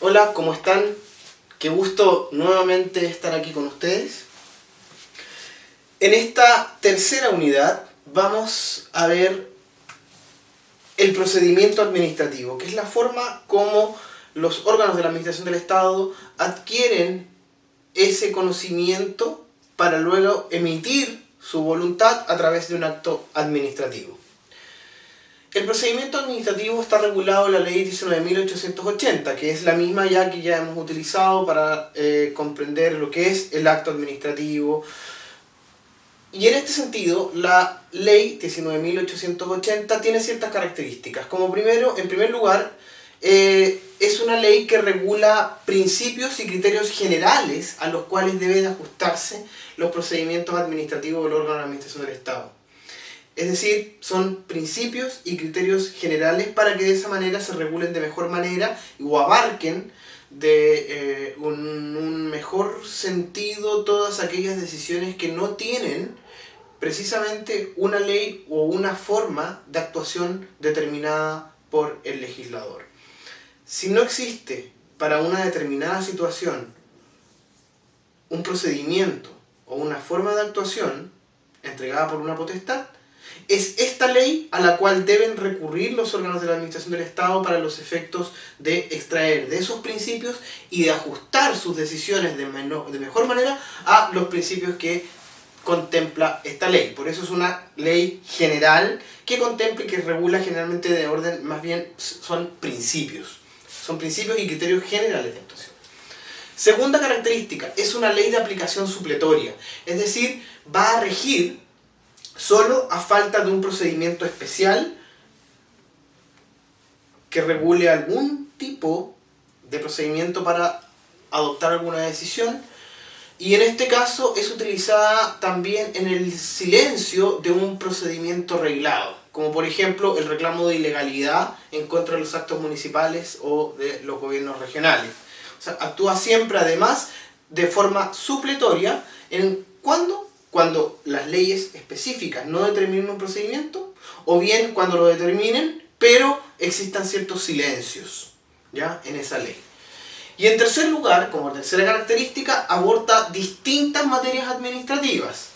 Hola, ¿cómo están? Qué gusto nuevamente estar aquí con ustedes. En esta tercera unidad vamos a ver el procedimiento administrativo, que es la forma como los órganos de la administración del Estado adquieren ese conocimiento para luego emitir su voluntad a través de un acto administrativo. El procedimiento administrativo está regulado en la ley 19.880, que es la misma que ya hemos utilizado para comprender lo que es el acto administrativo. Y en este sentido, la ley 19.880 tiene ciertas características. En primer lugar, es una ley que regula principios y criterios generales a los cuales deben ajustarse los procedimientos administrativos del órgano de administración del Estado. Es decir, son principios y criterios generales para que de esa manera se regulen de mejor manera o abarquen de un mejor sentido todas aquellas decisiones que no tienen precisamente una ley o una forma de actuación determinada por el legislador. Si no existe para una determinada situación un procedimiento o una forma de actuación entregada por una potestad, es esta ley a la cual deben recurrir los órganos de la administración del Estado para los efectos de extraer de esos principios y de ajustar sus decisiones de mejor manera a los principios que contempla esta ley. Por eso es una ley general que contempla y que regula generalmente de orden, más bien son principios. Son principios y criterios generales de actuación. Segunda característica, es una ley de aplicación supletoria. Es decir, va a regir solo a falta de un procedimiento especial que regule algún tipo de procedimiento para adoptar alguna decisión, y en este caso es utilizada también en el silencio de un procedimiento reglado, como por ejemplo el reclamo de ilegalidad en contra de los actos municipales o de los gobiernos regionales. O sea, actúa siempre además de forma supletoria cuando las leyes específicas no determinen un procedimiento, o bien cuando lo determinen, pero existan ciertos silencios ¿ya? En esa ley. Y en tercer lugar, como tercera característica, aborda distintas materias administrativas.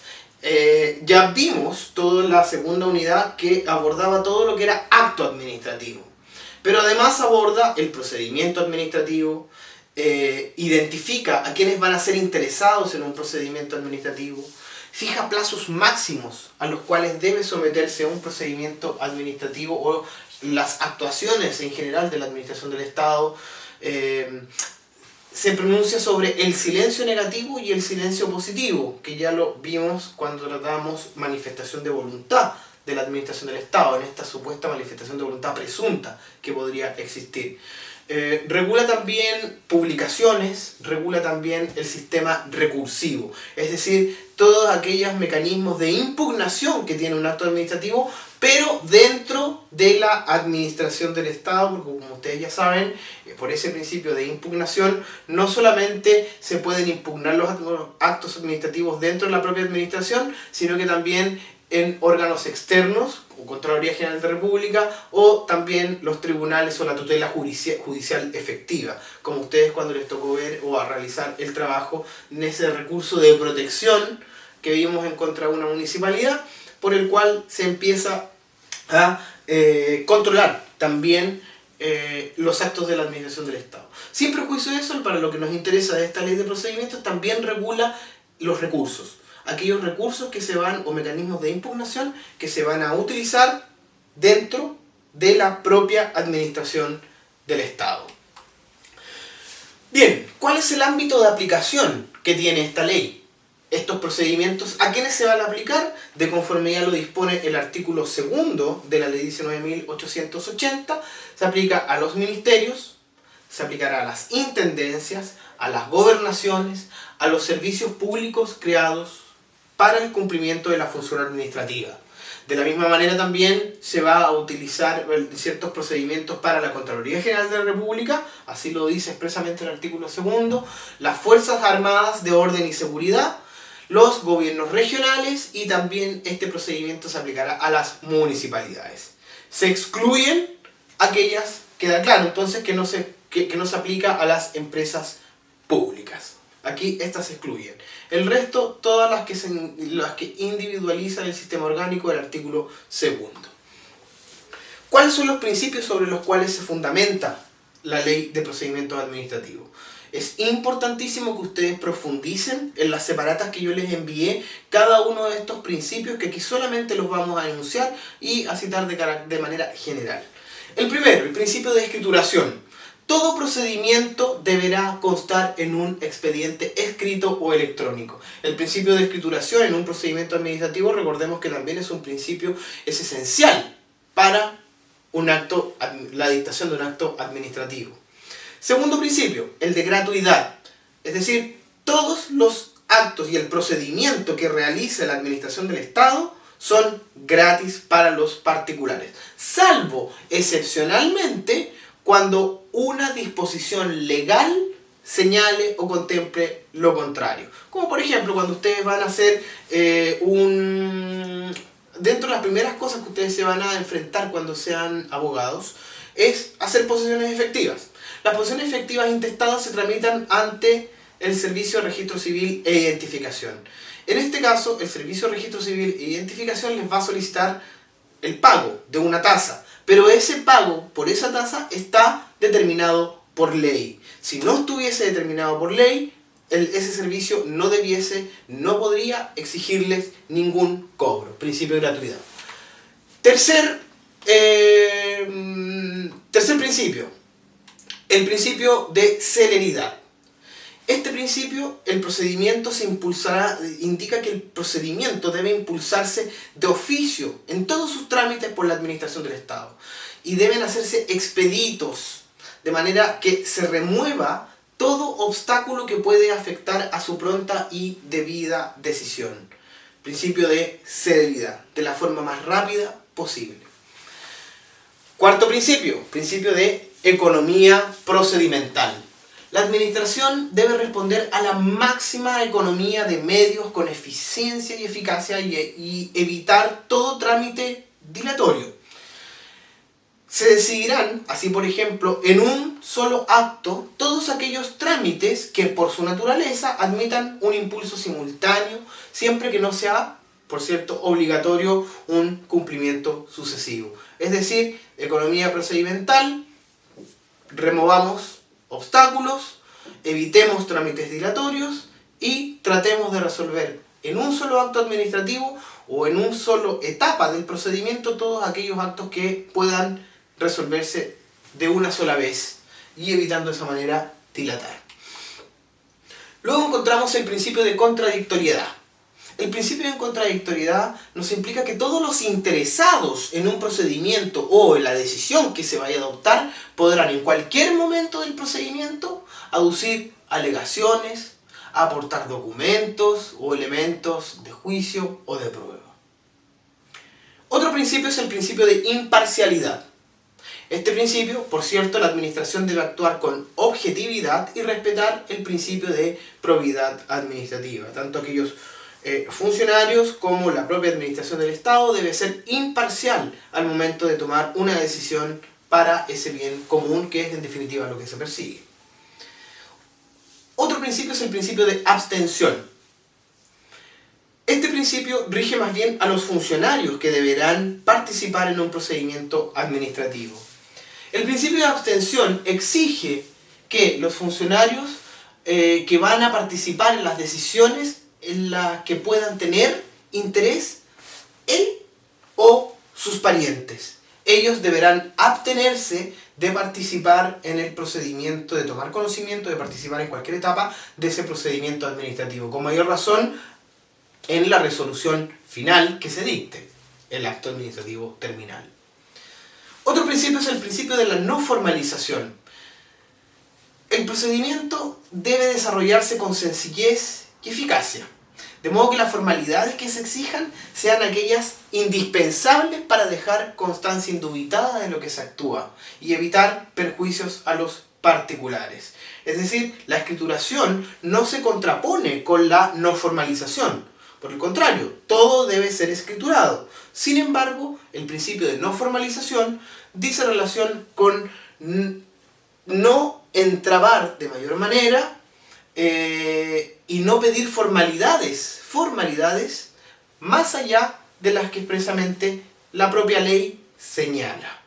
Ya vimos toda la segunda unidad que abordaba todo lo que era acto administrativo, pero además aborda el procedimiento administrativo, identifica a quienes van a ser interesados en un procedimiento administrativo, fija plazos máximos a los cuales debe someterse a un procedimiento administrativo o las actuaciones en general de la administración del Estado. Se pronuncia sobre el silencio negativo y el silencio positivo, que ya lo vimos cuando tratamos manifestación de voluntad de la administración del Estado, en esta supuesta manifestación de voluntad presunta que podría existir. Regula también publicaciones, regula también el sistema recursivo, es decir, todos aquellos mecanismos de impugnación que tiene un acto administrativo, pero dentro de la administración del Estado, porque como ustedes ya saben, por ese principio de impugnación, no solamente se pueden impugnar los actos administrativos dentro de la propia administración, sino que también en órganos externos, o Contraloría General de la República, o también los tribunales o la tutela judicial efectiva, como ustedes cuando les tocó ver o a realizar el trabajo en ese recurso de protección que vimos en contra de una municipalidad, por el cual se empieza a controlar también los actos de la administración del Estado. Sin perjuicio de eso, para lo que nos interesa de esta ley de procedimientos, también regula los recursos. Aquellos recursos que se van, o mecanismos de impugnación, que se van a utilizar dentro de la propia administración del Estado. Bien, ¿cuál es el ámbito de aplicación que tiene esta ley? Estos procedimientos, ¿a quiénes se van a aplicar? De conformidad lo dispone el artículo 2 de la ley 19.880, se aplica a los ministerios, se aplicará a las intendencias, a las gobernaciones, a los servicios públicos creados para el cumplimiento de la función administrativa. De la misma manera también se va a utilizar ciertos procedimientos para la Contraloría General de la República, así lo dice expresamente el artículo 2, las Fuerzas Armadas de Orden y Seguridad, los gobiernos regionales, y también este procedimiento se aplicará a las municipalidades. Se excluyen aquellas, queda claro entonces que que no se aplica a las empresas públicas. Aquí estas se excluyen. El resto, todas las que individualizan el sistema orgánico del artículo 2. ¿Cuáles son los principios sobre los cuales se fundamenta la ley de procedimientos administrativos? Es importantísimo que ustedes profundicen en las separatas que yo les envié cada uno de estos principios, que aquí solamente los vamos a enunciar y a citar de manera general. El primero, el principio de escrituración. Todo procedimiento deberá constar en un expediente escrito o electrónico. El principio de escrituración en un procedimiento administrativo, recordemos que también es esencial para la dictación de un acto administrativo. Segundo principio, el de gratuidad. Es decir, todos los actos y el procedimiento que realiza la administración del Estado son gratis para los particulares, salvo excepcionalmente cuando una disposición legal señale o contemple lo contrario. Como por ejemplo cuando ustedes van a hacer dentro de las primeras cosas que ustedes se van a enfrentar cuando sean abogados, es hacer posesiones efectivas. Las posesiones efectivas intestadas se tramitan ante el Servicio de Registro Civil e Identificación. En este caso, el Servicio de Registro Civil e Identificación les va a solicitar el pago de una tasa, pero ese pago por esa tasa está determinado por ley. Si no estuviese determinado por ley, ese servicio no podría exigirles ningún cobro. Principio de gratuidad. Tercer principio, el principio de celeridad. Este principio, indica que el procedimiento debe impulsarse de oficio en todos sus trámites por la administración del Estado y deben hacerse expeditos, de manera que se remueva todo obstáculo que puede afectar a su pronta y debida decisión. Principio de celeridad, de la forma más rápida posible. Cuarto principio, principio de economía procedimental. La administración debe responder a la máxima economía de medios con eficiencia y eficacia y evitar todo trámite dilatorio. Se decidirán, así por ejemplo, en un solo acto, todos aquellos trámites que por su naturaleza admitan un impulso simultáneo, siempre que no sea, por cierto, obligatorio un cumplimiento sucesivo. Es decir, economía procedimental, removamos obstáculos, evitemos trámites dilatorios y tratemos de resolver en un solo acto administrativo o en una sola etapa del procedimiento todos aquellos actos que puedan resolverse de una sola vez y evitando de esa manera dilatar. Luego encontramos el principio de contradictoriedad. El principio de contradictoriedad nos implica que todos los interesados en un procedimiento o en la decisión que se vaya a adoptar podrán en cualquier momento del procedimiento aducir alegaciones, aportar documentos o elementos de juicio o de prueba. Otro principio es el principio de imparcialidad. Este principio, por cierto, la administración debe actuar con objetividad y respetar el principio de probidad administrativa. Tanto aquellos funcionarios como la propia administración del Estado debe ser imparcial al momento de tomar una decisión para ese bien común que es en definitiva lo que se persigue. Otro principio es el principio de abstención. Este principio rige más bien a los funcionarios que deberán participar en un procedimiento administrativo. El principio de abstención exige que los funcionarios que van a participar en las decisiones en las que puedan tener interés él o sus parientes. Ellos deberán abstenerse de participar en el procedimiento, de tomar conocimiento, de participar en cualquier etapa de ese procedimiento administrativo. Con mayor razón en la resolución final que se dicte, el acto administrativo terminal. Otro principio es el principio de la no formalización. El procedimiento debe desarrollarse con sencillez y eficacia, de modo que las formalidades que se exijan sean aquellas indispensables para dejar constancia indubitada de lo que se actúa y evitar perjuicios a los particulares. Es decir, la escrituración no se contrapone con la no formalización. Por el contrario, todo debe ser escriturado. Sin embargo, el principio de no formalización dice relación con no entrabar de mayor manera y no pedir formalidades más allá de las que expresamente la propia ley señala.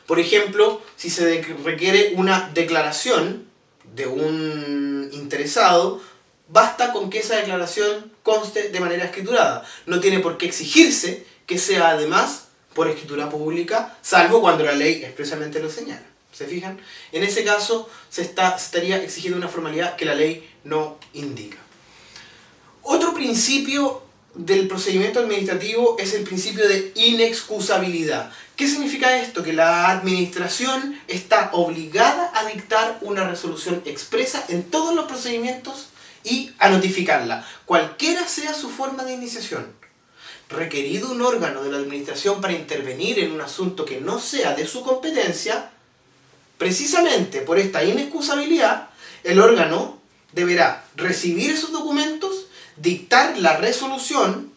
Por ejemplo, si se requiere una declaración de un interesado, basta con que esa declaración conste de manera escriturada. No tiene por qué exigirse que sea además por escritura pública, salvo cuando la ley expresamente lo señala. ¿Se fijan? En ese caso se estaría exigiendo una formalidad que la ley no indica. Otro principio del procedimiento administrativo es el principio de inexcusabilidad. ¿Qué significa esto? Que la administración está obligada a dictar una resolución expresa en todos los procedimientos y a notificarla, cualquiera sea su forma de iniciación. Requerido un órgano de la administración para intervenir en un asunto que no sea de su competencia, precisamente por esta inexcusabilidad, el órgano deberá recibir esos documentos, dictar la resolución,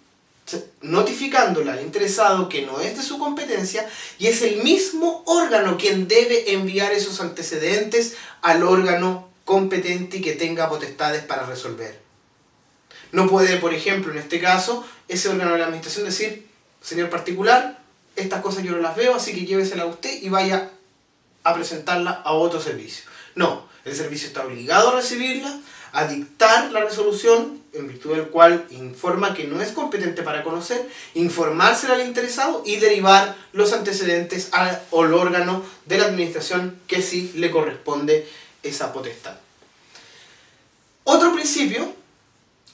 notificándola al interesado que no es de su competencia, y es el mismo órgano quien debe enviar esos antecedentes al órgano competente y que tenga potestades para resolver. No puede, por ejemplo, en este caso, ese órgano de la administración decir: señor particular, estas cosas yo no las veo, así que llévesela a usted y vaya a presentarla a otro servicio. No, el servicio está obligado a recibirla, a dictar la resolución, en virtud del cual informa que no es competente para conocer, informársela al interesado y derivar los antecedentes al órgano de la administración que sí le corresponde esa potestad. Otro principio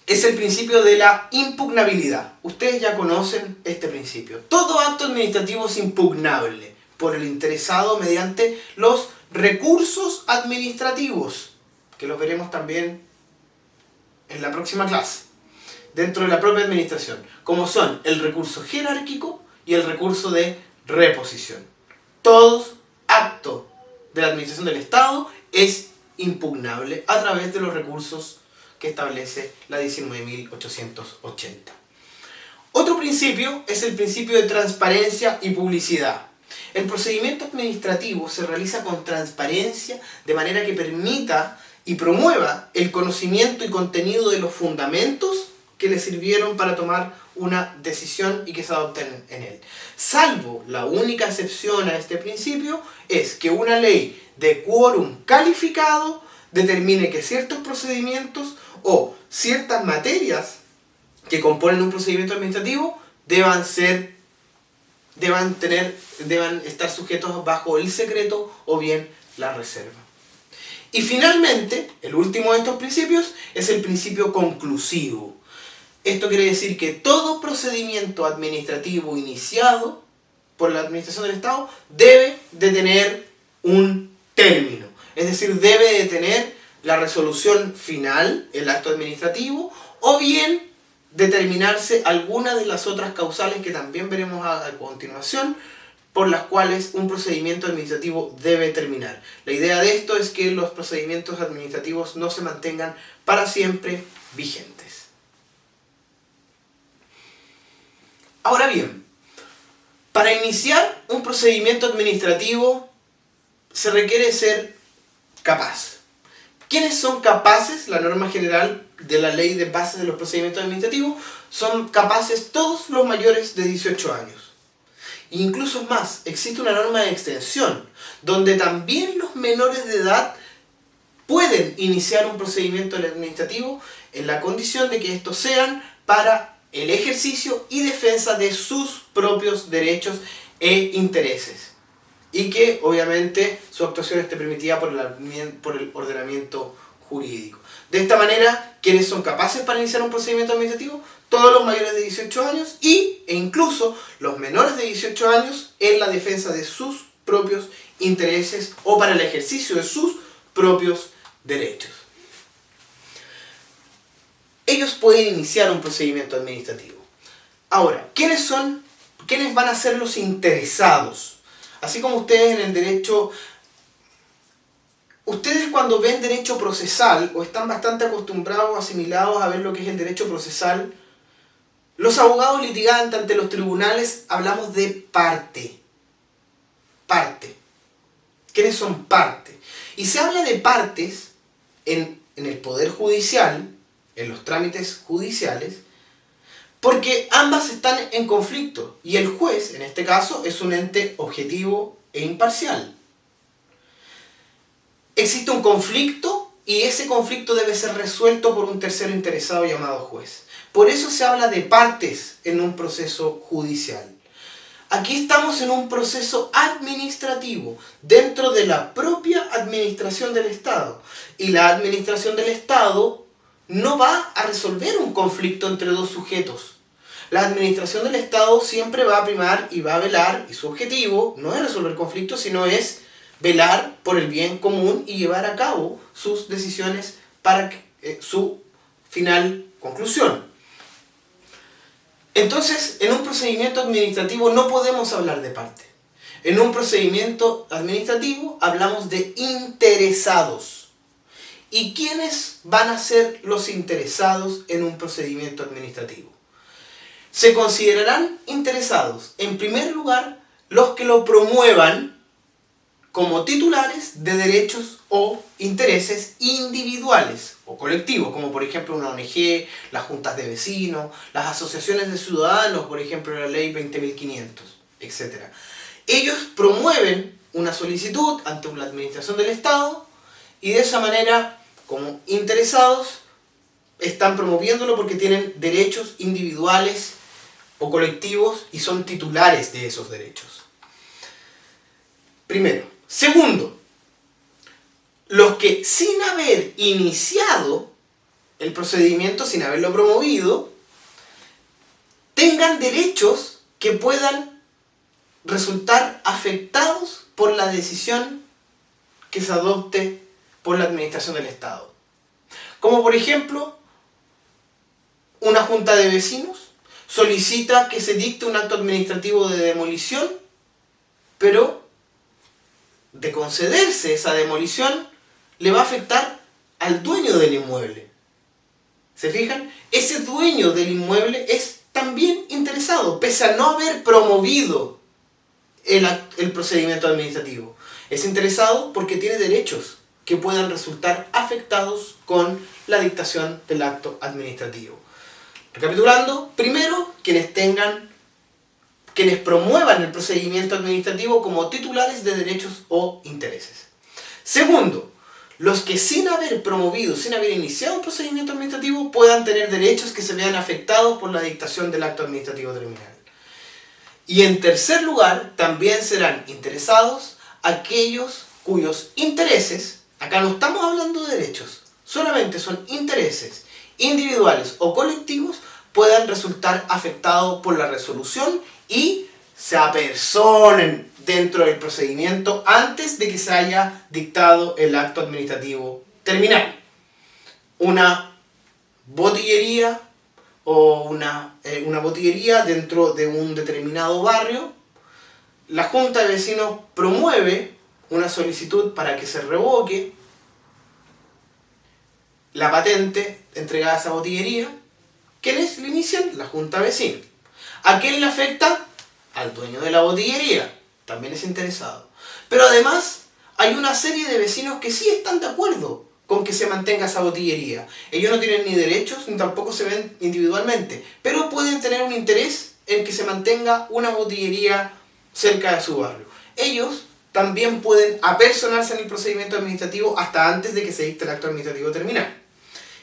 es el principio de la impugnabilidad. Ustedes ya conocen este principio. Todo acto administrativo es impugnable por el interesado mediante los recursos administrativos, que los veremos también en la próxima clase, dentro de la propia administración, como son el recurso jerárquico y el recurso de reposición. Todo acto de la administración del Estado es impugnable a través de los recursos que establece la 19.880. Otro principio es el principio de transparencia y publicidad. El procedimiento administrativo se realiza con transparencia de manera que permita y promueva el conocimiento y contenido de los fundamentos que le sirvieron para tomar una decisión y que se adopten en él. Salvo la única excepción a este principio es que una ley de quórum calificado determine que ciertos procedimientos o ciertas materias que componen un procedimiento administrativo deban estar sujetos bajo el secreto o bien la reserva. Y finalmente, el último de estos principios es el principio conclusivo. Esto quiere decir que todo procedimiento administrativo iniciado por la administración del Estado debe de tener un término. Es decir, debe de tener la resolución final, el acto administrativo, o bien determinarse alguna de las otras causales que también veremos a continuación, por las cuales un procedimiento administrativo debe terminar. La idea de esto es que los procedimientos administrativos no se mantengan para siempre vigentes. Ahora bien, para iniciar un procedimiento administrativo se requiere ser capaz. ¿Quiénes son capaces? La norma general de la ley de bases de los procedimientos administrativos: son capaces todos los mayores de 18 años. Incluso más, existe una norma de extensión, donde también los menores de edad pueden iniciar un procedimiento administrativo en la condición de que estos sean para el ejercicio y defensa de sus propios derechos e intereses, y que obviamente su actuación esté permitida por el ordenamiento jurídico. De esta manera, ¿quiénes son capaces para iniciar un procedimiento administrativo? Todos los mayores de 18 años e incluso los menores de 18 años en la defensa de sus propios intereses o para el ejercicio de sus propios derechos. Ellos pueden iniciar un procedimiento administrativo. Ahora, ¿quiénes van a ser los interesados? Así como ustedes en el derecho, ustedes cuando ven derecho procesal o están bastante acostumbrados, asimilados a ver lo que es el derecho procesal, los abogados litigantes ante los tribunales hablamos de parte. ¿Quiénes son parte? Y se habla de partes en el Poder Judicial, en los trámites judiciales, porque ambas están en conflicto y el juez, en este caso, es un ente objetivo e imparcial. Existe un conflicto y ese conflicto debe ser resuelto por un tercero interesado llamado juez. Por eso se habla de partes en un proceso judicial. Aquí estamos en un proceso administrativo dentro de la propia administración del Estado. Y la administración del Estado no va a resolver un conflicto entre dos sujetos. La administración del Estado siempre va a primar y va a velar, y su objetivo no es resolver conflictos, sino es velar por el bien común y llevar a cabo sus decisiones para su final conclusión. Entonces, en un procedimiento administrativo no podemos hablar de parte. En un procedimiento administrativo hablamos de interesados. ¿Y quiénes van a ser los interesados en un procedimiento administrativo? Se considerarán interesados, en primer lugar, los que lo promuevan como titulares de derechos o intereses individuales o colectivos, como por ejemplo una ONG, las juntas de vecinos, las asociaciones de ciudadanos, por ejemplo la ley 20.500, etc. Ellos promueven una solicitud ante la administración del Estado y de esa manera, como interesados, están promoviéndolo porque tienen derechos individuales o colectivos y son titulares de esos derechos. Primero. Segundo, los que sin haber iniciado el procedimiento, sin haberlo promovido, tengan derechos que puedan resultar afectados por la decisión que se adopte por la administración del Estado. Como por ejemplo, una junta de vecinos solicita que se dicte un acto administrativo de demolición, pero de concederse esa demolición, le va a afectar al dueño del inmueble. ¿Se fijan? Ese dueño del inmueble es también interesado, pese a no haber promovido el procedimiento administrativo. Es interesado porque tiene derechos que puedan resultar afectados con la dictación del acto administrativo. Recapitulando, primero, quienes promuevan el procedimiento administrativo como titulares de derechos o intereses. Segundo, los que sin haber promovido, sin haber iniciado un procedimiento administrativo puedan tener derechos que se vean afectados por la dictación del acto administrativo terminal. Y en tercer lugar, también serán interesados aquellos cuyos intereses, acá no estamos hablando de derechos, solamente son intereses individuales o colectivos, puedan resultar afectados por la resolución y se apersonen dentro del procedimiento antes de que se haya dictado el acto administrativo terminal. Una botillería o una botillería dentro de un determinado barrio, la Junta de Vecinos promueve una solicitud para que se revoque la patente entregada a esa botillería. ¿Quiénes lo inician? La Junta de Vecinos. ¿A quién le afecta? Al dueño de la botillería. También es interesado. Pero además hay una serie de vecinos que sí están de acuerdo con que se mantenga esa botillería. Ellos no tienen ni derechos ni tampoco se ven individualmente, pero pueden tener un interés en que se mantenga una botillería cerca de su barrio. Ellos también pueden apersonarse en el procedimiento administrativo hasta antes de que se dicte el acto administrativo terminal,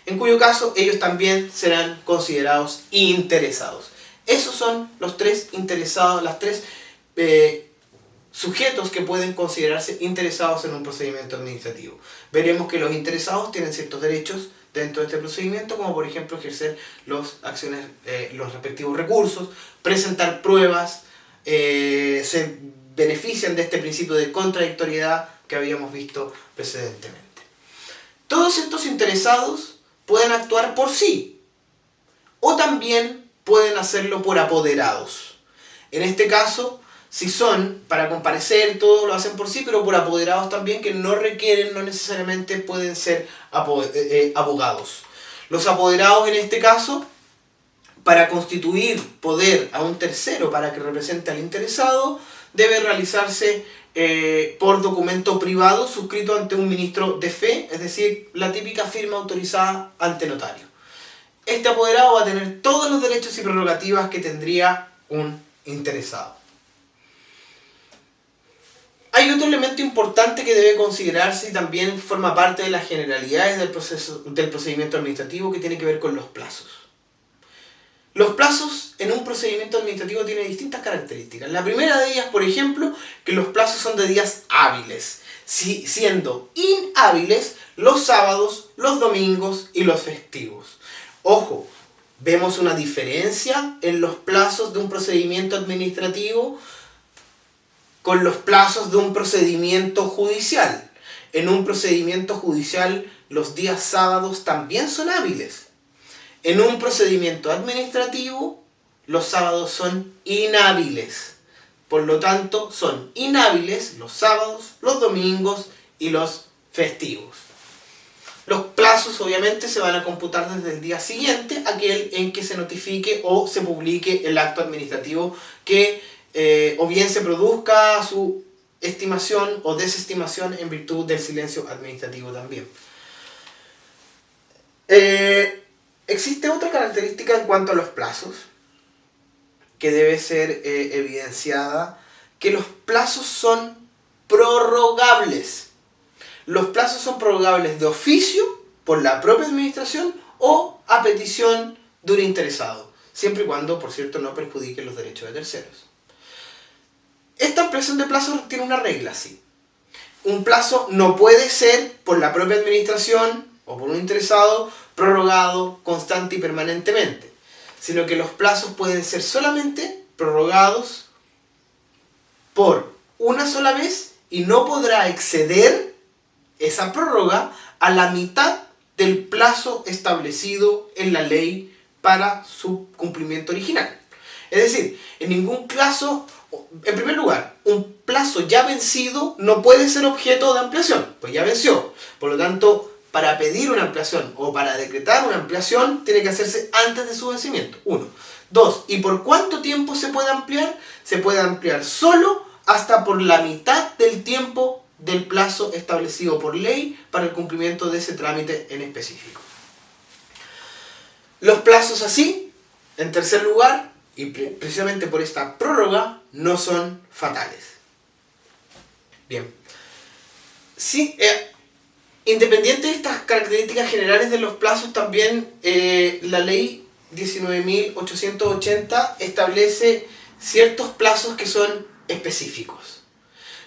en cuyo caso ellos también serán considerados interesados. Esos son los tres interesados, las tres sujetos que pueden considerarse interesados en un procedimiento administrativo. Veremos que los interesados tienen ciertos derechos dentro de este procedimiento, como por ejemplo ejercer los respectivos recursos, presentar pruebas, se benefician de este principio de contradictoriedad que habíamos visto precedentemente. Todos estos interesados pueden actuar por sí o también pueden hacerlo por apoderados. En este caso, si son para comparecer, todo lo hacen por sí, pero por apoderados también que no requieren, no necesariamente pueden ser abogados. Los apoderados en este caso para constituir poder a un tercero para que represente al interesado, debe realizarse por documento privado suscrito ante un ministro de fe, es decir, la típica firma autorizada ante notario. Este apoderado va a tener todos los derechos y prerrogativas que tendría un interesado. Hay otro elemento importante que debe considerarse y también forma parte de las generalidades del procedimiento administrativo, que tiene que ver con los plazos. Los plazos en un procedimiento administrativo tienen distintas características. La primera de ellas, por ejemplo, que los plazos son de días hábiles, siendo inhábiles los sábados, los domingos y los festivos. Ojo, vemos una diferencia en los plazos de un procedimiento administrativo con los plazos de un procedimiento judicial. En un procedimiento judicial, los días sábados también son hábiles. En un procedimiento administrativo, los sábados son inhábiles. Por lo tanto, son inhábiles los sábados, los domingos y los festivos. Los plazos obviamente se van a computar desde el día siguiente, aquel en que se notifique o se publique el acto administrativo que o bien se produzca su estimación o desestimación en virtud del silencio administrativo también. Existe otra característica en cuanto a los plazos que debe ser evidenciada, que los plazos son prorrogables. Los plazos son prorrogables de oficio por la propia administración o a petición de un interesado, siempre y cuando, por cierto, no perjudiquen los derechos de terceros. Esta ampliación de plazos tiene una regla, sí. Un plazo no puede ser por la propia administración o por un interesado prorrogado constante y permanentemente, sino que los plazos pueden ser solamente prorrogados por una sola vez y no podrá exceder esa prórroga a la mitad del plazo establecido en la ley para su cumplimiento original. Es decir, en ningún caso, en primer lugar, un plazo ya vencido no puede ser objeto de ampliación, pues ya venció. Por lo tanto, para pedir una ampliación o para decretar una ampliación, tiene que hacerse antes de su vencimiento. 1. 2. ¿Y por cuánto tiempo se puede ampliar? Se puede ampliar solo hasta por la mitad del tiempo del plazo establecido por ley para el cumplimiento de ese trámite en específico. Los plazos así, en tercer lugar, y precisamente por esta prórroga, no son fatales. Bien. Sí, independiente de estas características generales de los plazos, también la ley 19.880 establece ciertos plazos que son específicos.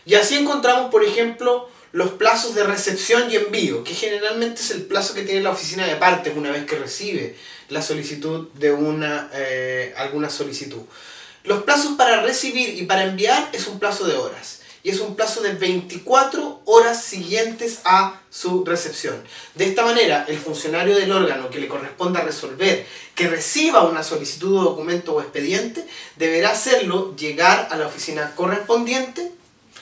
Y así encontramos, por ejemplo, los plazos de recepción y envío, que generalmente es el plazo que tiene la oficina de partes una vez que recibe la solicitud de alguna solicitud. Los plazos para recibir y para enviar es un plazo de horas. Y es un plazo de 24 horas siguientes a su recepción. De esta manera, el funcionario del órgano que le corresponda resolver que reciba una solicitud o documento o expediente, deberá hacerlo llegar a la oficina correspondiente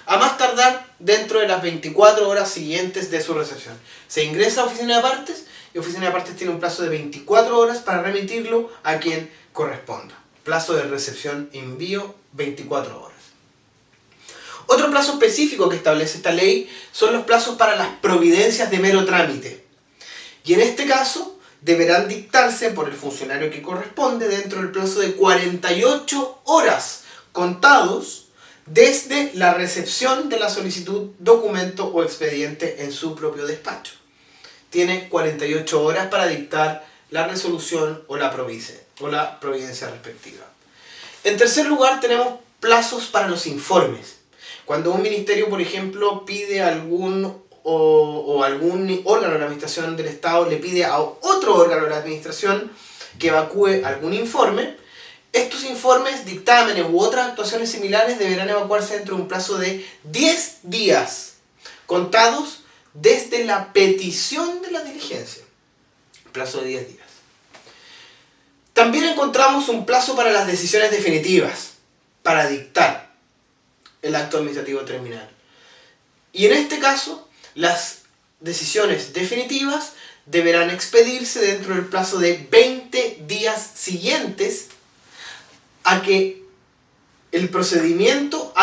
a más tardar dentro de las 24 horas siguientes de su recepción. Se ingresa a oficina de partes y oficina de partes tiene un plazo de 24 horas para remitirlo a quien corresponda. Plazo de recepción y envío, 24 horas. Otro plazo específico que establece esta ley son los plazos para las providencias de mero trámite. Y en este caso deberán dictarse por el funcionario que corresponde dentro del plazo de 48 horas contados desde la recepción de la solicitud, documento o expediente en su propio despacho. Tiene 48 horas para dictar la resolución o la providencia respectiva. En tercer lugar, tenemos plazos para los informes. Cuando un ministerio, por ejemplo, pide algún órgano de la administración del Estado le pide a otro órgano de la administración que evacúe algún informe, estos informes, dictámenes u otras actuaciones similares deberán evacuarse dentro de un plazo de 10 días, contados desde la petición de la diligencia. Plazo de 10 días. También encontramos un plazo para las decisiones definitivas, para dictar el acto administrativo terminal. Y en este caso, las decisiones definitivas deberán expedirse dentro del plazo de 20 20 días siguientes a que el procedimiento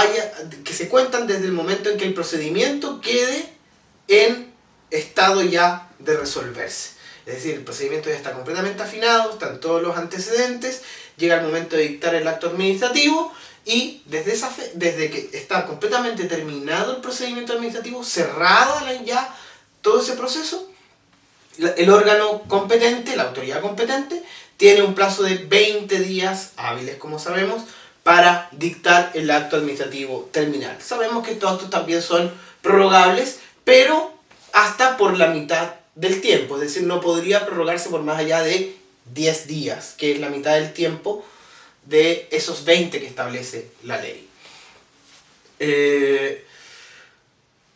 que se cuentan desde el momento en que el procedimiento quede en estado ya de resolverse. Es decir, el procedimiento ya está completamente afinado, están todos los antecedentes, llega el momento de dictar el acto administrativo y desde que está completamente terminado el procedimiento administrativo, cerrado ya todo ese proceso, el órgano competente, la autoridad competente, tiene un plazo de 20 días hábiles, como sabemos, para dictar el acto administrativo terminal. Sabemos que estos actos también son prorrogables, pero hasta por la mitad del tiempo, es decir, no podría prorrogarse por más allá de 10 días, que es la mitad del tiempo de esos 20 que establece la ley.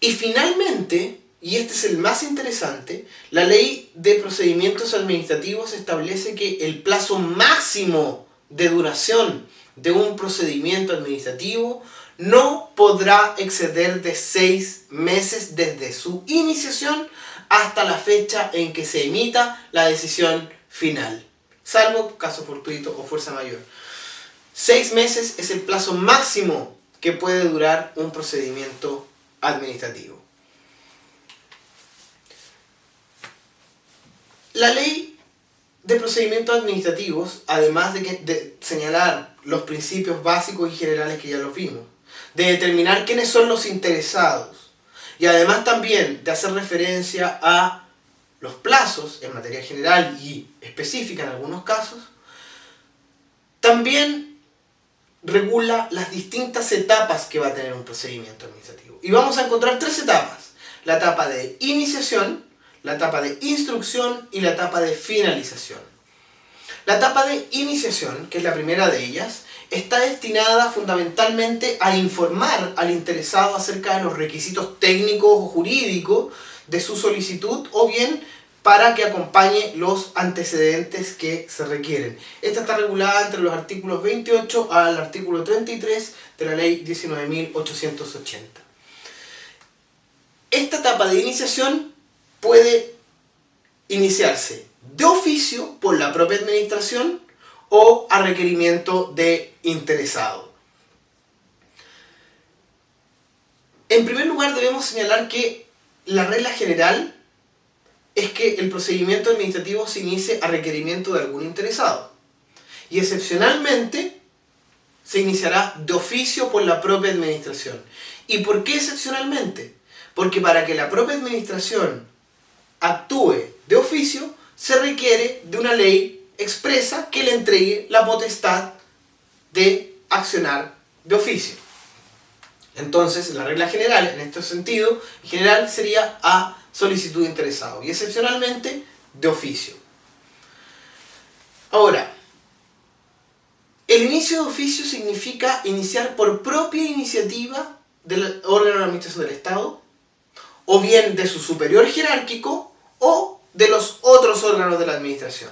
Y finalmente, y este es el más interesante, la ley de procedimientos administrativos establece que el plazo máximo de duración de un procedimiento administrativo no podrá exceder de 6 meses desde su iniciación hasta la fecha en que se emita la decisión final, salvo caso fortuito o fuerza mayor. 6 meses es el plazo máximo que puede durar un procedimiento administrativo. La ley de procedimientos administrativos, además de señalar los principios básicos y generales que ya los vimos, de determinar quiénes son los interesados, y además también de hacer referencia a los plazos en materia general y específica en algunos casos, también regula las distintas etapas que va a tener un procedimiento administrativo. Y vamos a encontrar 3 etapas: la etapa de iniciación, la etapa de instrucción y la etapa de finalización. La etapa de iniciación, que es la primera de ellas, está destinada fundamentalmente a informar al interesado acerca de los requisitos técnicos o jurídicos de su solicitud, o bien para que acompañe los antecedentes que se requieren. Esta está regulada entre los artículos 28 al artículo 33 de la ley 19.880. Esta etapa de iniciación puede iniciarse de oficio por la propia administración o a requerimiento de interesado. En primer lugar, debemos señalar que la regla general es que el procedimiento administrativo se inicie a requerimiento de algún interesado, y excepcionalmente se iniciará de oficio por la propia administración. ¿Y por qué excepcionalmente? Porque para que la propia administración actúe de oficio se requiere de una ley expresa que le entregue la potestad de accionar de oficio. Entonces, la regla general, en este sentido, en general sería a solicitud de interesado y excepcionalmente de oficio. Ahora, el inicio de oficio significa iniciar por propia iniciativa del órgano de administración del Estado, o bien de su superior jerárquico o de los otros órganos de la administración.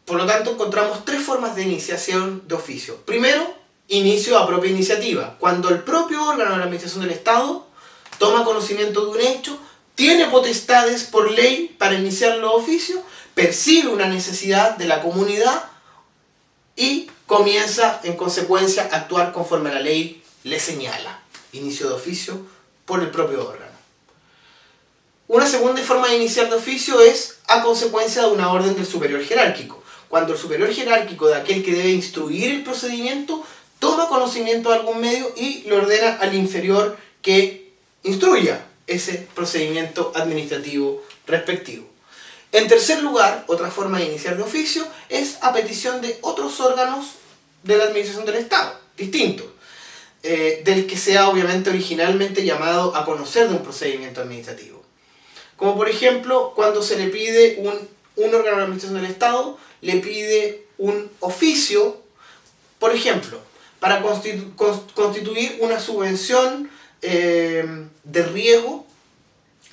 Por lo tanto, encontramos 3 formas de iniciación de oficio. Primero, inicio a propia iniciativa, cuando el propio órgano de la administración del Estado toma conocimiento de un hecho, tiene potestades por ley para iniciar los oficios, percibe una necesidad de la comunidad y comienza en consecuencia a actuar conforme la ley le señala. Inicio de oficio por el propio órgano. Una segunda forma de iniciar de oficio es a consecuencia de una orden del superior jerárquico, cuando el superior jerárquico de aquel que debe instruir el procedimiento toma conocimiento de algún medio y le ordena al inferior que instruya ese procedimiento administrativo respectivo. En tercer lugar, otra forma de iniciar de oficio es a petición de otros órganos de la administración del Estado, distintos, del que sea obviamente originalmente llamado a conocer de un procedimiento administrativo. Como por ejemplo, cuando se le pide un órgano de la administración del Estado, le pide un oficio, por ejemplo, para constituir una subvención de riego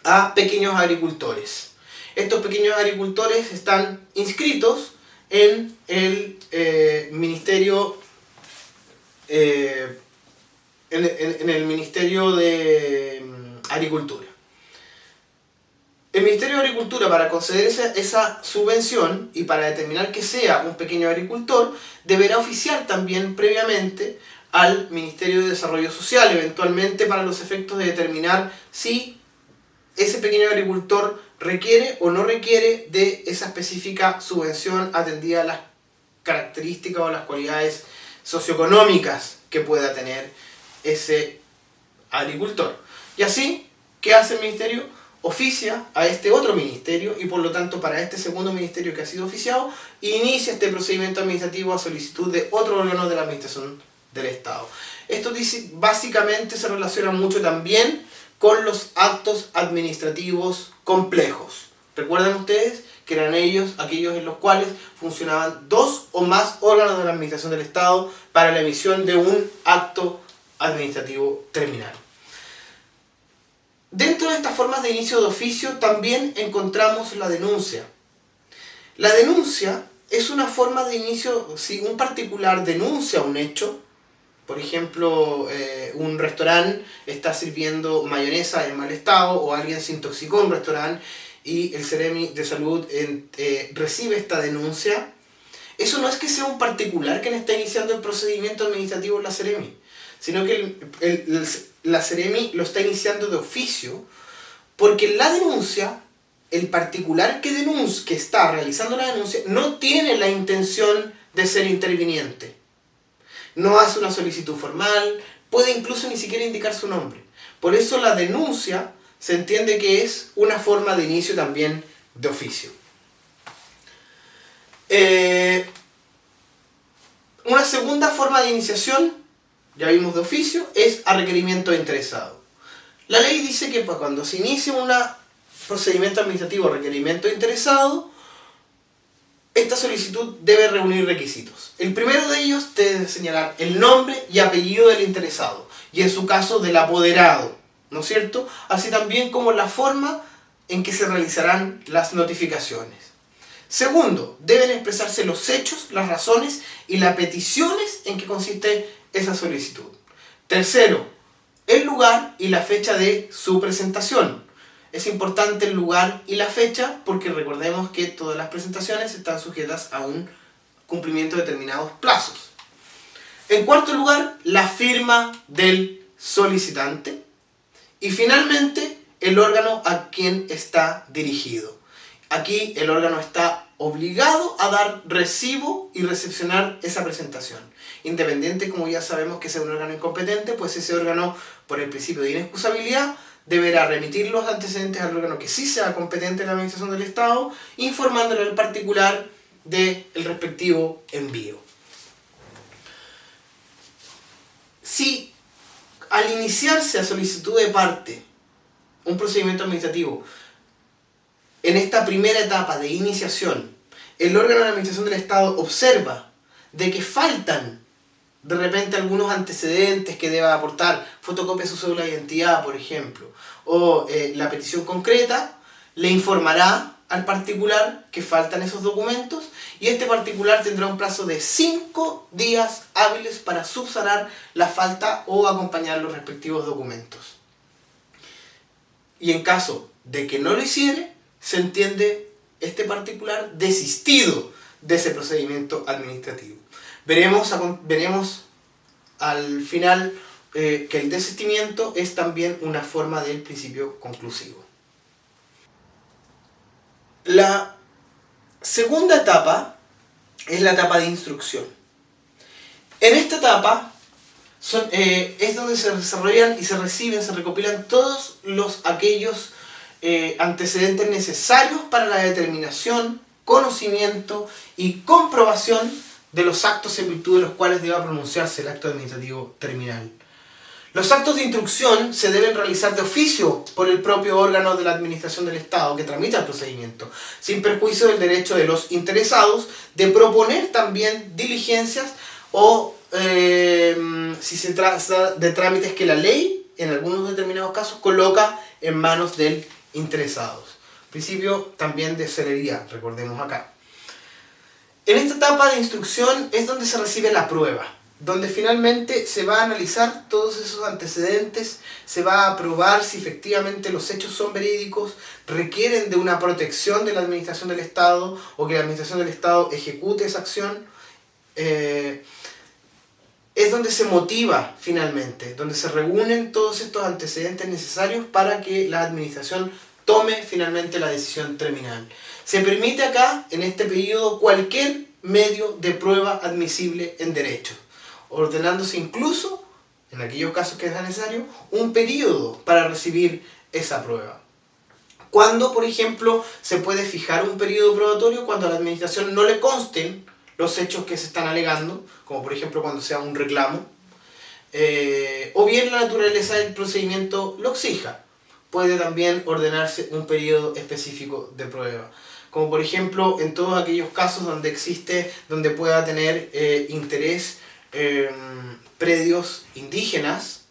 a pequeños agricultores. Estos pequeños agricultores están inscritos en el Ministerio en el Ministerio de Agricultura. El Ministerio de Agricultura, para conceder esa subvención y para determinar que sea un pequeño agricultor, deberá oficiar también previamente al Ministerio de Desarrollo Social, eventualmente para los efectos de determinar si ese pequeño agricultor requiere o no requiere de esa específica subvención atendida a las características o las cualidades socioeconómicas que pueda tener ese agricultor. Y así, ¿qué hace el Ministerio? Oficia a este otro ministerio y por lo tanto para este segundo ministerio que ha sido oficiado, inicia este procedimiento administrativo a solicitud de otro órgano de la administración del Estado. Esto básicamente se relaciona mucho también con los actos administrativos complejos. ¿Recuerdan ustedes que eran aquellos en los cuales funcionaban 2 o más órganos de la administración del Estado para la emisión de un acto administrativo terminal? Dentro de estas formas de inicio de oficio también encontramos la denuncia. La denuncia es una forma de inicio, si un particular denuncia un hecho, por ejemplo, un restaurante está sirviendo mayonesa en mal estado o alguien se intoxicó en un restaurante y el Ceremi de Salud recibe esta denuncia, eso no es que sea un particular quien está iniciando el procedimiento administrativo en la Ceremi, sino que la Ceremi lo está iniciando de oficio, porque la denuncia, el particular que está realizando la denuncia, no tiene la intención de ser interviniente. No hace una solicitud formal, puede incluso ni siquiera indicar su nombre. Por eso la denuncia se entiende que es una forma de inicio también de oficio. Una segunda forma de iniciación, ya vimos de oficio, es a requerimiento de interesado. La ley dice que cuando se inicia un procedimiento administrativo a requerimiento de interesado, esta solicitud debe reunir requisitos. El primero de ellos debe señalar el nombre y apellido del interesado, y en su caso del apoderado, ¿no es cierto? Así también como la forma en que se realizarán las notificaciones. Segundo, deben expresarse los hechos, las razones y las peticiones en que consiste esa solicitud. Tercero, el lugar y la fecha de su presentación. Es importante el lugar y la fecha porque recordemos que todas las presentaciones están sujetas a un cumplimiento de determinados plazos. En cuarto lugar, la firma del solicitante. Y finalmente, el órgano a quien está dirigido. Aquí el órgano está obligado a dar recibo y recepcionar esa presentación. Independiente, como ya sabemos, que sea un órgano incompetente, pues ese órgano, por el principio de inexcusabilidad, deberá remitir los antecedentes al órgano que sí sea competente en la administración del Estado, informándole al particular del respectivo envío. Si al iniciarse a solicitud de parte un procedimiento administrativo, en esta primera etapa de iniciación, el órgano de la administración del Estado observa de que faltan de repente algunos antecedentes que deba aportar, fotocopia de su cédula de identidad, por ejemplo, o la petición concreta, le informará al particular que faltan esos documentos y este particular tendrá un plazo de 5 días hábiles para subsanar la falta o acompañar los respectivos documentos. Y en caso de que no lo hiciere, se entiende este particular desistido de ese procedimiento administrativo. Veremos al final que el desistimiento es también una forma del principio conclusivo. La segunda etapa es la etapa de instrucción. En esta etapa es donde se desarrollan y se recopilan todos aquellos antecedentes necesarios para la determinación, conocimiento y comprobación de los actos en virtud de los cuales deba pronunciarse el acto administrativo terminal. Los actos de instrucción se deben realizar de oficio por el propio órgano de la administración del Estado que tramita el procedimiento, sin perjuicio del derecho de los interesados de proponer también diligencias o si se trata de trámites que la ley, en algunos determinados casos, coloca en manos del interesado. Principio también de celeridad, recordemos acá. En esta etapa de instrucción es donde se recibe la prueba. donde finalmente se va a analizar todos esos antecedentes, se va a probar si efectivamente los hechos son verídicos, requieren de una protección de la administración del Estado o que la administración del Estado ejecute esa acción. Es donde se motiva finalmente, donde se reúnen todos estos antecedentes necesarios para que la administración tome finalmente la decisión terminal. Se permite acá, en este periodo, cualquier medio de prueba admisible en derecho, ordenándose incluso, en aquellos casos que sea necesario, un periodo para recibir esa prueba. ¿Cuándo, por ejemplo, se puede fijar un periodo probatorio? Cuando a la administración no le consten los hechos que se están alegando, como por ejemplo cuando sea un reclamo, o bien la naturaleza del procedimiento lo exija. Puede también ordenarse un periodo específico de prueba, como por ejemplo en todos aquellos casos donde pueda tener interés predios indígenas,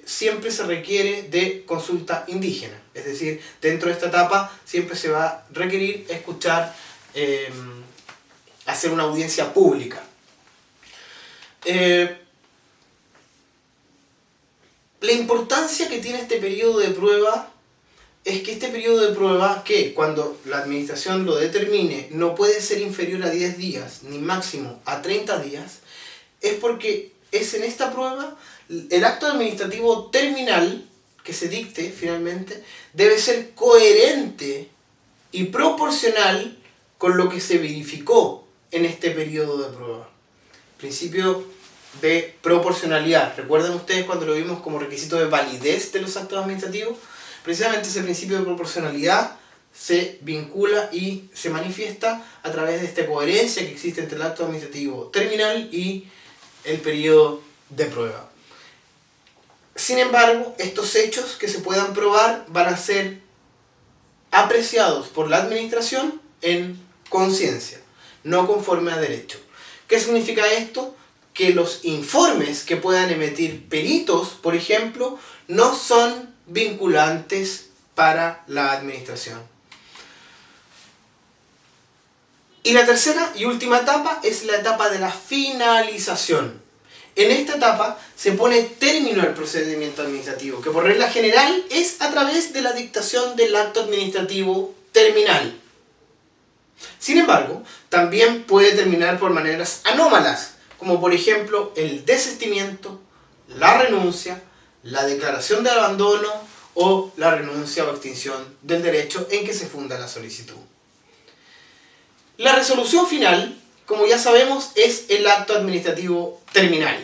siempre se requiere de consulta indígena, es decir, dentro de esta etapa siempre se va a requerir escuchar, hacer una audiencia pública. La importancia que tiene este periodo de prueba es que este periodo de prueba, que cuando la administración lo determine no puede ser inferior a 10 días ni máximo a 30 días, es porque es en esta prueba el acto administrativo terminal que se dicte finalmente debe ser coherente y proporcional con lo que se verificó en este periodo de prueba. Principio de proporcionalidad. ¿Recuerdan ustedes cuando lo vimos como requisito de validez de los actos administrativos? Precisamente ese principio de proporcionalidad se vincula y se manifiesta a través de esta coherencia que existe entre el acto administrativo terminal y el periodo de prueba. Sin embargo, estos hechos que se puedan probar van a ser apreciados por la administración en conciencia, no conforme a derecho. ¿Qué significa esto? Que los informes que puedan emitir peritos, por ejemplo, no son vinculantes para la administración. Y la tercera y última etapa es la etapa de la finalización. En esta etapa se pone término al procedimiento administrativo, que por regla general es a través de la dictación del acto administrativo terminal. Sin embargo, también puede terminar por maneras anómalas, como por ejemplo el desistimiento, la renuncia, la declaración de abandono o la renuncia o extinción del derecho en que se funda la solicitud. La resolución final, como ya sabemos, es el acto administrativo terminal.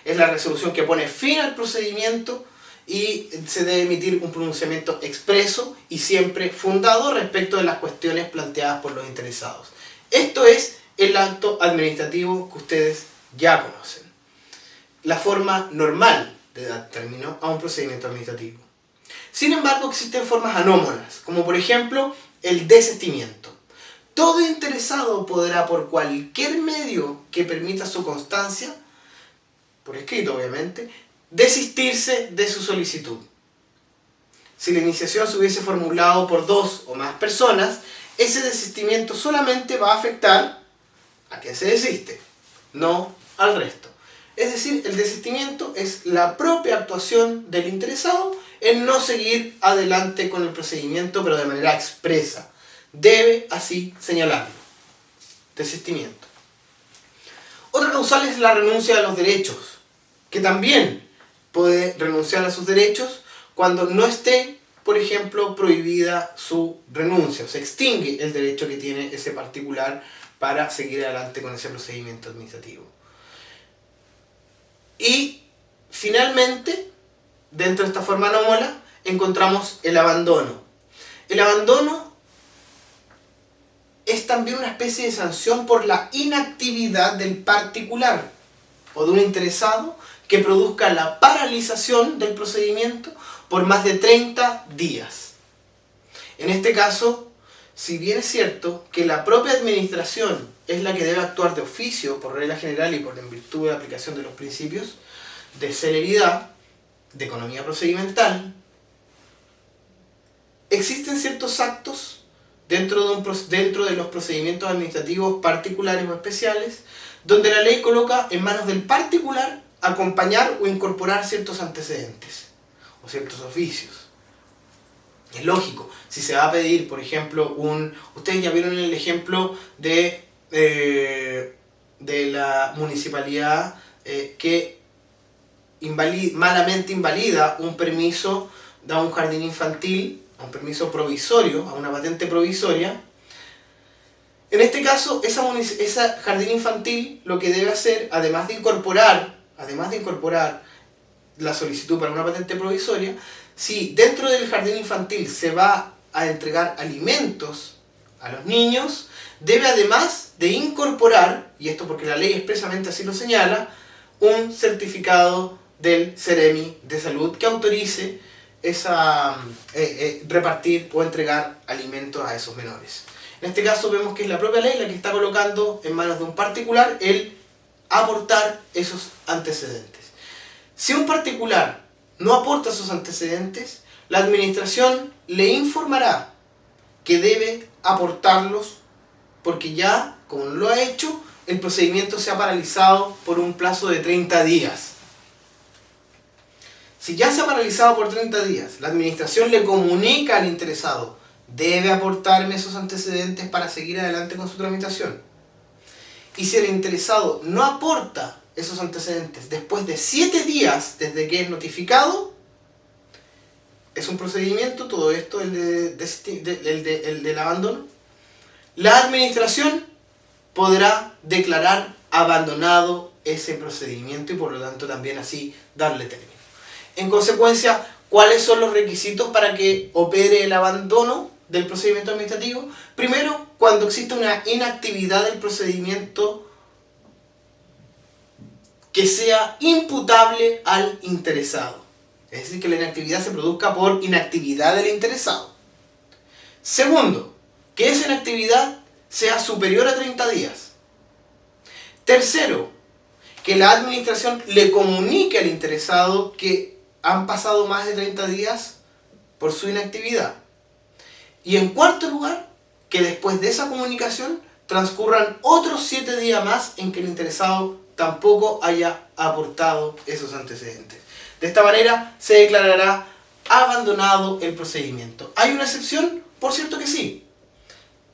Es la resolución que pone fin al procedimiento y se debe emitir un pronunciamiento expreso y siempre fundado respecto de las cuestiones planteadas por los interesados. Esto es el acto administrativo que ustedes ya conocen. La forma normal de dar término a un procedimiento administrativo. Sin embargo, existen formas anómalas, como por ejemplo el desistimiento. Todo interesado podrá, por cualquier medio que permita su constancia, por escrito obviamente, desistirse de su solicitud. Si la iniciación se hubiese formulado por 2 o más personas, ese desistimiento solamente va a afectar a quien se desiste, no al resto. Es decir, el desistimiento es la propia actuación del interesado en no seguir adelante con el procedimiento, pero de manera expresa. Debe así señalarlo. Desistimiento. Otra causal es la renuncia a los derechos, que también puede renunciar a sus derechos cuando no esté, por ejemplo, prohibida su renuncia, o se extingue el derecho que tiene ese particular para seguir adelante con ese procedimiento administrativo. Y finalmente, dentro de esta forma anómala, encontramos el abandono. El abandono es también una especie de sanción por la inactividad del particular o de un interesado que produzca la paralización del procedimiento por más de 30 días. En este caso, si bien es cierto que la propia administración es la que debe actuar de oficio por regla general y por en virtud de la aplicación de los principios de celeridad, de economía procedimental, existen ciertos actos dentro de los procedimientos administrativos particulares o especiales donde la ley coloca en manos del particular acompañar o incorporar ciertos antecedentes o ciertos oficios. Es lógico, si se va a pedir, por ejemplo, ustedes ya vieron el ejemplo de la municipalidad que malamente invalida un permiso, da un jardín infantil, a un permiso provisorio, a una patente provisoria. En este caso, esa jardín infantil lo que debe hacer, además de incorporar la solicitud para una patente provisoria, si dentro del jardín infantil se va a entregar alimentos a los niños, debe además de incorporar, y esto porque la ley expresamente así lo señala, un certificado del Ceremi de Salud que autorice repartir o entregar alimentos a esos menores. En este caso vemos que es la propia ley la que está colocando en manos de un particular el aportar esos antecedentes. Si un particular no aporta esos antecedentes, la administración le informará que debe aportarlos porque ya, como no lo ha hecho, el procedimiento se ha paralizado por un plazo de 30 días. Si ya se ha paralizado por 30 días, la administración le comunica al interesado: debe aportarme esos antecedentes para seguir adelante con su tramitación. Y si el interesado no aporta esos antecedentes después de 7 días desde que es notificado, es un procedimiento, todo esto, el del abandono, la administración podrá declarar abandonado ese procedimiento y por lo tanto también así darle término. En consecuencia, ¿cuáles son los requisitos para que opere el abandono del procedimiento administrativo? Primero, cuando existe una inactividad del procedimiento que sea imputable al interesado. Es decir, que la inactividad se produzca por inactividad del interesado. Segundo, que esa inactividad sea superior a 30 días. Tercero, que la administración le comunique al interesado que han pasado más de 30 días por su inactividad. Y en cuarto lugar, que después de esa comunicación transcurran otros 7 días más en que el interesado tampoco haya aportado esos antecedentes. De esta manera se declarará abandonado el procedimiento. ¿Hay una excepción? Por cierto que sí.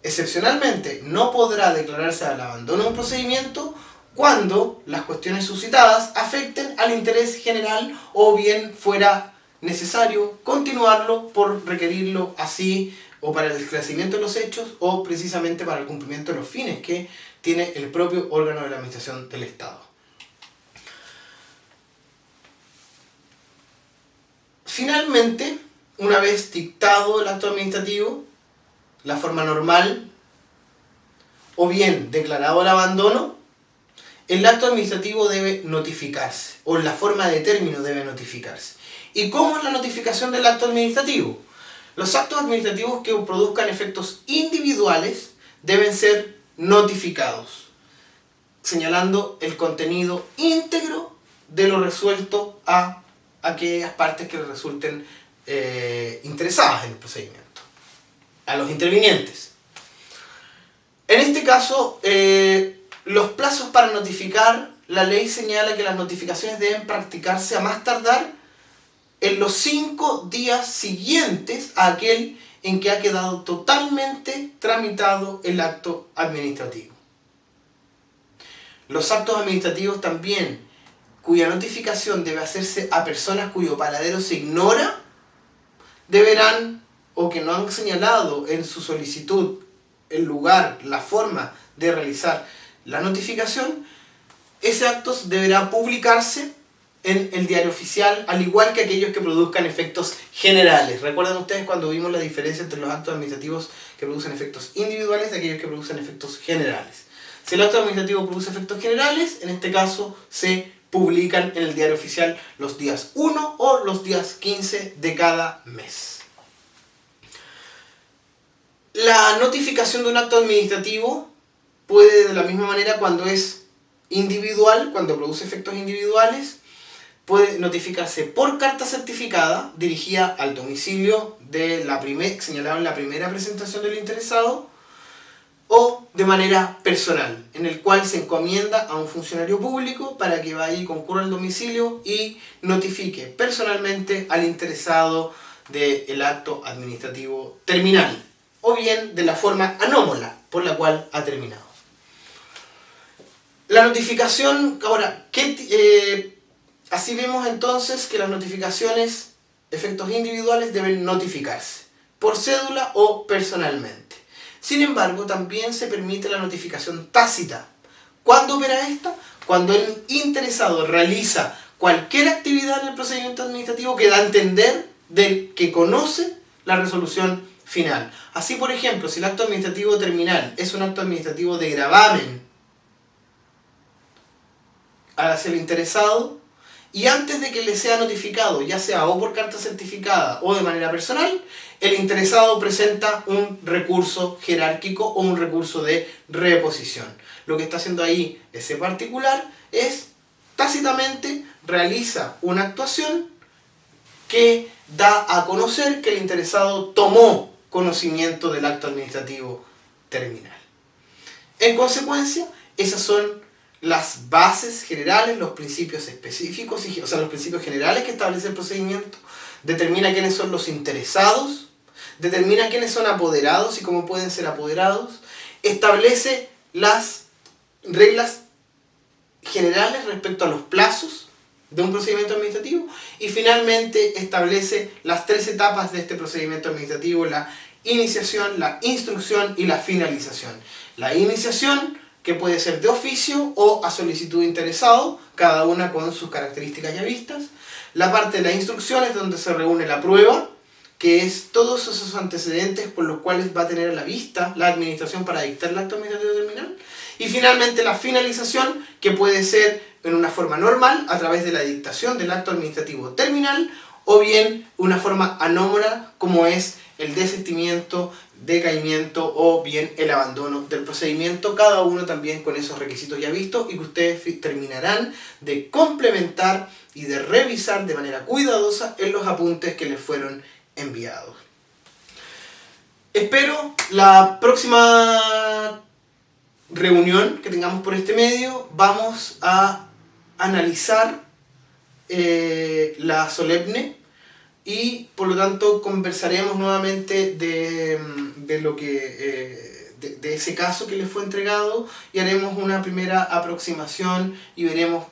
Excepcionalmente no podrá declararse al abandono de un procedimiento cuando las cuestiones suscitadas afecten al interés general o bien fuera necesario continuarlo por requerirlo así o para el esclarecimiento de los hechos o precisamente para el cumplimiento de los fines que tiene el propio órgano de la administración del Estado. Finalmente, una vez dictado el acto administrativo, la forma normal o bien declarado el abandono, el acto administrativo debe notificarse, o la forma de término debe notificarse. ¿Y cómo es la notificación del acto administrativo? Los actos administrativos que produzcan efectos individuales deben ser notificados, señalando el contenido íntegro de lo resuelto a aquellas partes que resulten interesadas en el procedimiento, a los intervinientes. En este caso, los plazos para notificar, la ley señala que las notificaciones deben practicarse a más tardar en los 5 días siguientes a aquel en que ha quedado totalmente tramitado el acto administrativo. Los actos administrativos también, cuya notificación debe hacerse a personas cuyo paradero se ignora, deberán, o que no han señalado en su solicitud el lugar, la forma de realizar la notificación, ese acto deberá publicarse en el diario oficial, al igual que aquellos que produzcan efectos generales. ¿Recuerdan ustedes cuando vimos la diferencia entre los actos administrativos que producen efectos individuales y aquellos que producen efectos generales? Si el acto administrativo produce efectos generales, en este caso se publican en el diario oficial los días 1 o los días 15 de cada mes. La notificación de un acto administrativo puede, de la misma manera, cuando es individual, cuando produce efectos individuales, puede notificarse por carta certificada dirigida al domicilio de señalado en la primera presentación del interesado, o de manera personal, en el cual se encomienda a un funcionario público para que vaya y concurra al domicilio y notifique personalmente al interesado del acto administrativo terminal, o bien de la forma anómala por la cual ha terminado. La notificación, ahora, así vemos entonces que las notificaciones, efectos individuales, deben notificarse por cédula o personalmente. Sin embargo, también se permite la notificación tácita. ¿Cuándo opera esta? Cuando el interesado realiza cualquier actividad en el procedimiento administrativo que da a entender que conoce la resolución final. Así, por ejemplo, si el acto administrativo terminal es un acto administrativo de gravamen hacia el interesado, y antes de que le sea notificado, ya sea o por carta certificada o de manera personal, el interesado presenta un recurso jerárquico o un recurso de reposición. Lo que está haciendo ahí ese particular es tácitamente realiza una actuación que da a conocer que el interesado tomó conocimiento del acto administrativo terminal. En consecuencia, esas son las bases generales, los principios específicos, o sea, los principios generales que establece el procedimiento, determina quiénes son los interesados, determina quiénes son apoderados y cómo pueden ser apoderados, establece las reglas generales respecto a los plazos de un procedimiento administrativo y finalmente establece las 3 etapas de este procedimiento administrativo: la iniciación, la instrucción y la finalización. La iniciación, que puede ser de oficio o a solicitud de interesado, cada una con sus características ya vistas. La parte de la instrucción es donde se reúne la prueba, que es todos esos antecedentes por los cuales va a tener a la vista la administración para dictar el acto administrativo terminal. Y finalmente la finalización, que puede ser en una forma normal, a través de la dictación del acto administrativo terminal, o bien una forma anómala, como es el desistimiento, decaimiento o bien el abandono del procedimiento, cada uno también con esos requisitos ya vistos y que ustedes terminarán de complementar y de revisar de manera cuidadosa en los apuntes que les fueron enviados. Espero la próxima reunión que tengamos por este medio vamos a analizar la solemne y por lo tanto conversaremos nuevamente de lo que de ese caso que les fue entregado y haremos una primera aproximación y veremos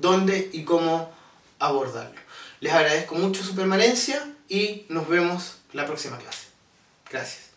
dónde y cómo abordarlo. Les agradezco mucho su permanencia y nos vemos la próxima clase. Gracias.